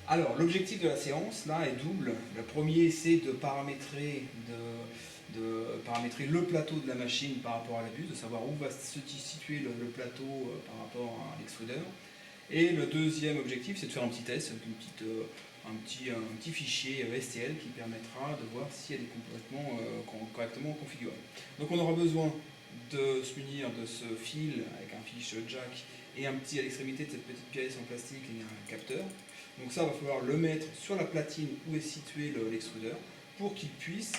Alors, l'objectif de la séance, là, est double. Le premier, c'est de paramétrer, paramétrer le plateau de la machine par rapport à la buse, de savoir où va se situer le plateau par rapport à l'extrudeur. Et le deuxième objectif, c'est de faire un petit test, avec un petit fichier STL qui permettra de voir si elle est correctement configurée. Donc on aura besoin de se munir de ce fil avec un fiche jack et un petit à l'extrémité de cette petite pièce en plastique et un capteur. Donc ça, il va falloir le mettre sur la platine où est situé l'extrudeur pour qu'il puisse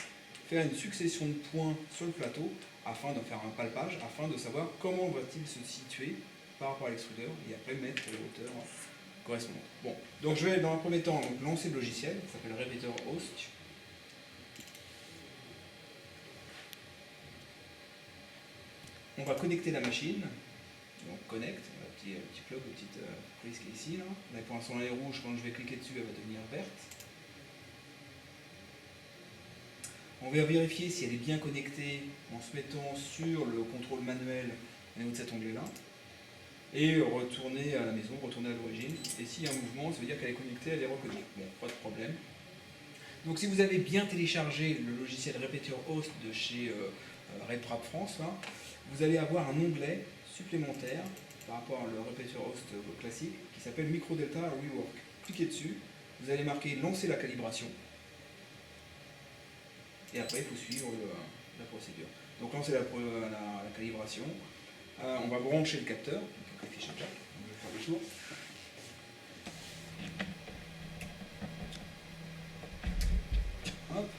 faire une succession de points sur le plateau afin de faire un palpage, afin de savoir comment va-t-il se situer par rapport à l'extrudeur et après mettre les hauteurs correspondantes. Bon, donc je vais dans un premier temps lancer le logiciel, qui s'appelle Repeater Host. On va connecter la machine, donc connect, petit plug, petite prise qui est ici. Là. Mais pour l'instant elle est rouge, quand je vais cliquer dessus elle va devenir verte. On va vérifier si elle est bien connectée en se mettant sur le contrôle manuel au niveau de cet onglet-là. Et retourner à la maison, retourner à l'origine. Et s'il y a un mouvement, ça veut dire qu'elle est connectée, elle est reconnue. Bon, pas de problème. Donc si vous avez bien téléchargé le logiciel Repeater Host de chez RedTrap France, là, vous allez avoir un onglet supplémentaire par rapport à le Repeater Host classique qui s'appelle MicroDelta Rework. Cliquez dessus, vous allez marquer lancer la calibration. Et après, il faut suivre la procédure. Donc lancer la calibration. On va brancher le capteur. Donc, fichier jack. On va faire le tour. Hop.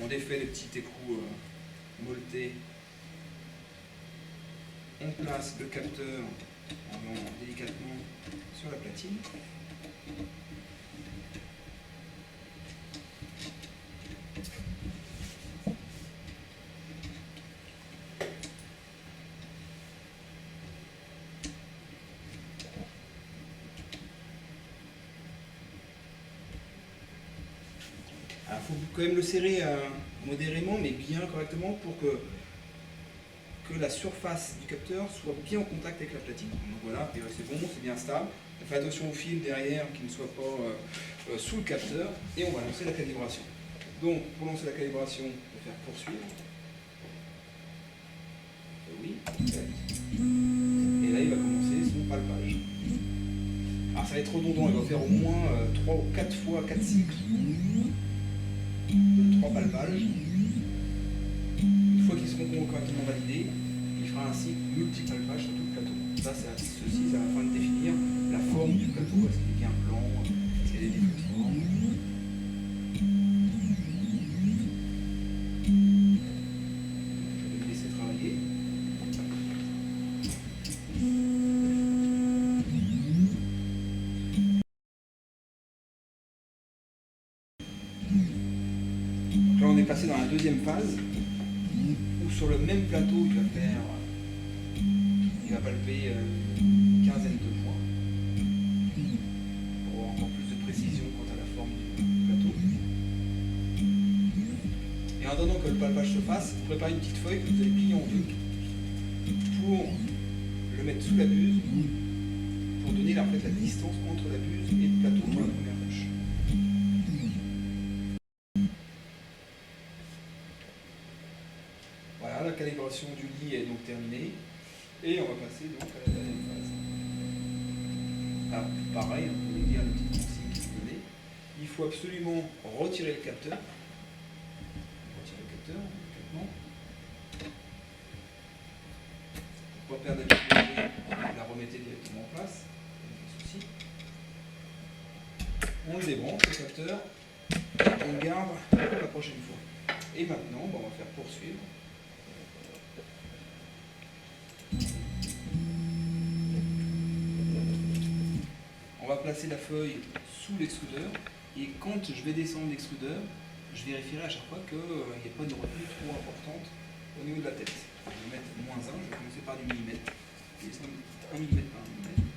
On défait les petits écrous molletés. On place le capteur délicatement sur la platine. Il faut quand même le serrer modérément, mais bien correctement pour que la surface du capteur soit bien en contact avec la platine. Donc voilà, c'est bon, c'est bien stable. On fait attention au fil derrière qui ne soit pas sous le capteur et on va lancer la calibration. Donc pour lancer la calibration, on va faire poursuivre. Oui. Et là il va commencer son palpage. Alors ça va être redondant, il va faire au moins 3 ou 4 fois 4 cycles. 3 palpages. Une fois qu'ils seront correctement validés, il fera un cycle multi-palpage sur tout le plateau. Ça, ceci, ça va afin de définir la forme du plateau. Est-ce qu'il est bien blanc? Est-ce qu'il y a des défauts de forme? Je vais le laisser travailler. Donc là, on est passé dans la deuxième phase. Sur le même plateau, il va palper une quinzaine de fois pour avoir encore plus de précision quant à la forme du plateau. Et en attendant que le palpage se fasse, vous préparez une petite feuille que vous allez plier en deux pour le mettre sous la buse pour donner la distance entre la buse et le plateau pour la première couche. Voilà, la calibration du lit est donc terminée et on va passer donc à la deuxième phase. Alors pareil, on peut lire le petit consigne qui est donné. Il faut absolument retirer le capteur. Retirer le capteur, délicatement. Pour ne pas perdre l'habitude, la remettez directement en place. Pas de souci. On le débranche, le capteur. On le garde pour la prochaine fois. Et maintenant, on va faire poursuivre. On va placer la feuille sous l'extrudeur et quand je vais descendre l'extrudeur, je vérifierai à chaque fois qu'il n'y ait pas de retenue trop importante au niveau de la tête. Je vais mettre -1, je vais commencer par du millimètre. Je vais descendre 1 mm par 1 mm.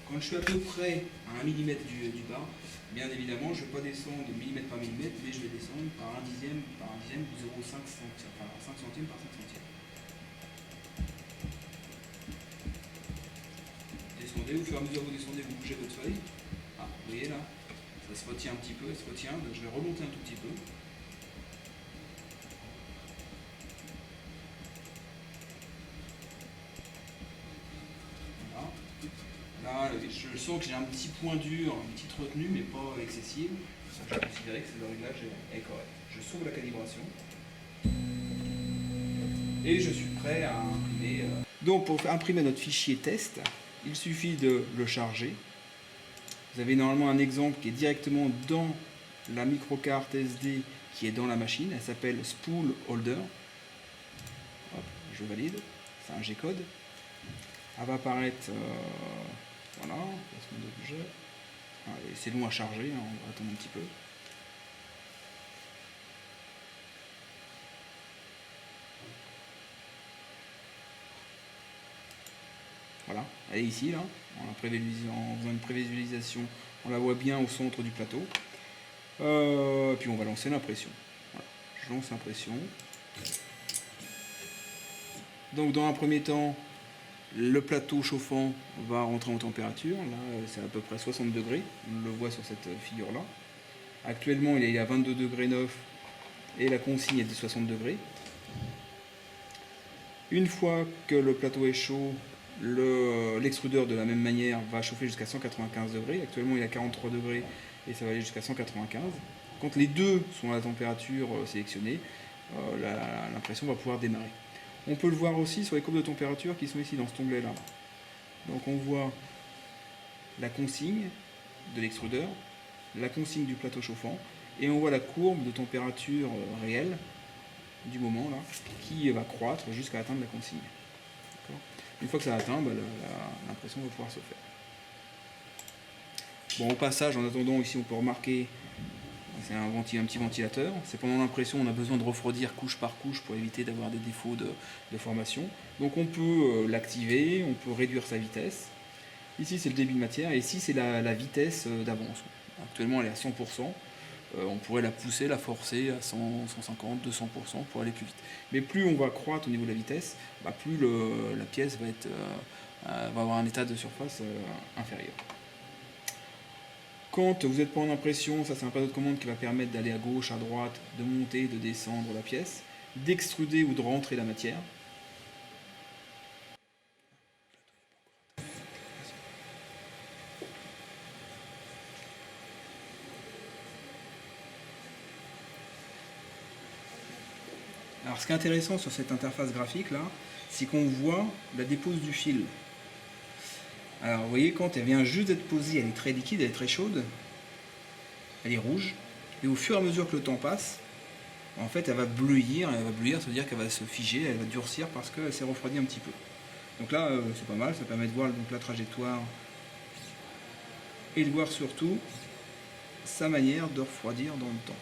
Quand je suis à peu près à 1 mm du bas, bien évidemment, je ne vais pas descendre millimètre par millimètre, mais je vais descendre par un dixième ou 0,5 centième, par 5 centièmes par 5 centièmes. Descendez, au fur et à mesure que vous descendez, vous bougez votre feuille. Ah, vous voyez là, ça se retient un petit peu, ça se retient, donc je vais remonter un tout petit peu. Là, je sens que j'ai un petit point dur, une petite retenue, mais pas excessive. Je vais considérer que le réglage est correct. Je sauve la calibration. Et je suis prêt à imprimer. Donc pour imprimer notre fichier test, il suffit de le charger. Vous avez normalement un exemple qui est directement dans la microcarte SD qui est dans la machine. Elle s'appelle Spool Holder. Hop, je valide. C'est un G-code. Elle va apparaître... voilà, placement d'objet. C'est long à charger, hein, on va attendre un petit peu. Voilà, elle est ici, là, en faisant une prévisualisation, on la voit bien au centre du plateau. Puis on va lancer l'impression. Voilà. Je lance l'impression. Donc dans un premier temps, le plateau chauffant va rentrer en température. Là, c'est à peu près 60 degrés. On le voit sur cette figure-là. Actuellement, il est à 22 degrés 9 et la consigne est de 60 degrés. Une fois que le plateau est chaud, l'extrudeur de la même manière va chauffer jusqu'à 195 degrés. Actuellement, il est à 43 degrés et ça va aller jusqu'à 195. Quand les deux sont à la température sélectionnée, l'impression va pouvoir démarrer. On peut le voir aussi sur les courbes de température qui sont ici dans cet onglet-là. Donc on voit la consigne de l'extrudeur, la consigne du plateau chauffant, et on voit la courbe de température réelle du moment là, qui va croître jusqu'à atteindre la consigne. Une fois que ça a atteint, l'impression va pouvoir se faire. Bon, au passage, en attendant, ici on peut remarquer, c'est un petit ventilateur. C'est pendant l'impression, on a besoin de refroidir couche par couche pour éviter d'avoir des défauts de formation. Donc on peut l'activer, on peut réduire sa vitesse. Ici c'est le débit de matière et ici c'est la vitesse d'avance. Actuellement elle est à 100%. On pourrait la pousser, la forcer à 100, 150, 200% pour aller plus vite. Mais plus on va croître au niveau de la vitesse, plus la pièce va avoir un état de surface inférieur. Quand vous n'êtes pas en impression, ça c'est un panneau de commande qui va permettre d'aller à gauche, à droite, de monter, de descendre la pièce, d'extruder ou de rentrer la matière. Alors ce qui est intéressant sur cette interface graphique là, c'est qu'on voit la dépose du fil. Alors vous voyez, quand elle vient juste d'être posée, elle est très liquide, elle est très chaude, elle est rouge, et au fur et à mesure que le temps passe, en fait elle va bleuir, ça veut dire qu'elle va se figer, elle va durcir parce qu'elle s'est refroidie un petit peu. Donc là c'est pas mal, ça permet de voir donc, la trajectoire et de voir surtout sa manière de refroidir dans le temps.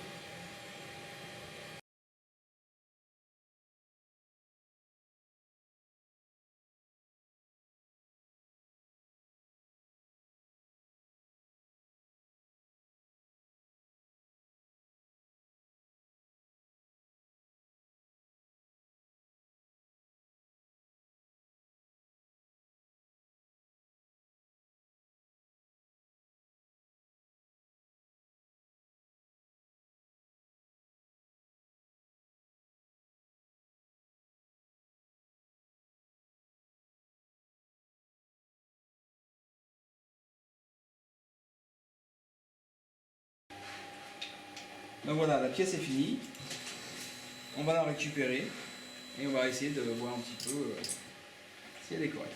Donc voilà, la pièce est finie. On va la récupérer et on va essayer de voir un petit peu si elle est correcte.